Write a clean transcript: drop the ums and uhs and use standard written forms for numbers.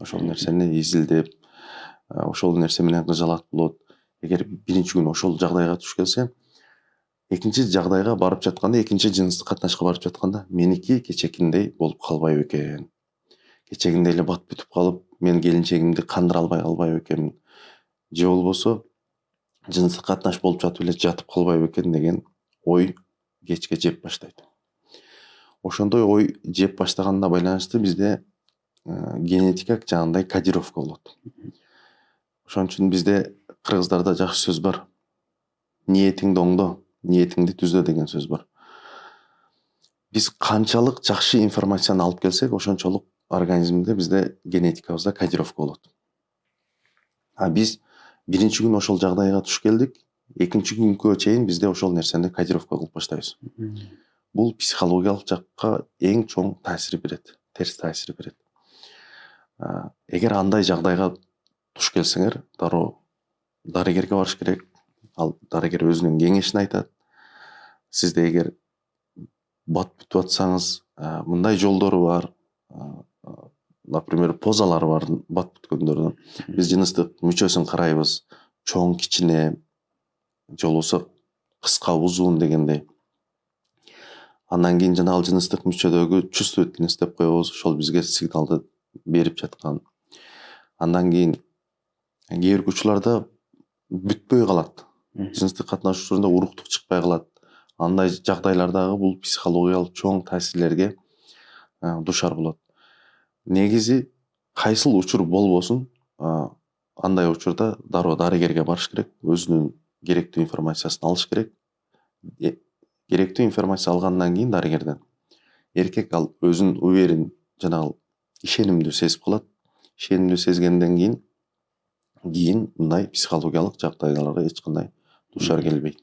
ошол нерсени изилдеп, ошол нерсе менен кыжалат болот. Эгер биринчи күнү ошол жагдайга туш келсе, экинчи жагдайга барып жатканда, экинчи жыныстык катнашка барып жатканда, меники кечекиндей болуп калбайбы экен. Кечегиндей эле бат бүтүп калып, мен келинчегимди кандыра албай калбайбы экенмин. Же болбосо жыныстык катнаш болуп жатып эле жатып калбайбы экен деген ой кечке жеп баштайт. Ошондой ой жеп баштаганына байланыштуу бизде генетика жагындай кодировка болот. Ошон үчүн бизде кыргыздарда жакшы сөз бар. Ниетиңди оңдо, ниетиңди түзө деген сөз бар. Биз канчалык жакшы информацияны алып келсек, ошончолук организмде бизде генетикабызда кодировка болот. Биз биринчи күнү ошол жагдайга туш келдик, экинчи күнгө чейин бизде ошол нерсени кодировка кылып баштайбыз. Бул психологиялык жакка эң чоң таасир берет, терс таасир берет. Эгер андай жагдайга туш келсеңер, дароо дарыгерге барыш керек. Ал дарыгер өзүнүн кеңешин айтат. Сизде эгер бат бүтүп атсаңыз, мындай жолдору бар. Например, позалары бар бат бүткөндөрдүн. Биз жыныстык мүчөсүн карайбыз. Чоң, кичине, же болбосо кыска, узун дегендей. Андан кийин жана ал жыныстык мүчөдөгү чувствительность деп коебуз, ошол бизге сигналды берип жаткан. Андан кийин кээ бир учурларда бүтпөй калат. Жыныстык катнаш учурунда уруктук чыкпай калат. Андай жагдайлардагы бул психологиялык чоң таасирлерге душар болот. Негизи кайсыл учур болбосун, андай учурда дароо дарыгерге барыш керек, өзүнүн керектүү информациясын алыш керек. Керектүү информация алгандан кийин дарыгерден эркек ал өзүн уверен, жанагы ишенимдүү сезип калат. Ишенимдүү сезгенден кийин мындай психологиялык жагдайларга эч кандай душар келбейт.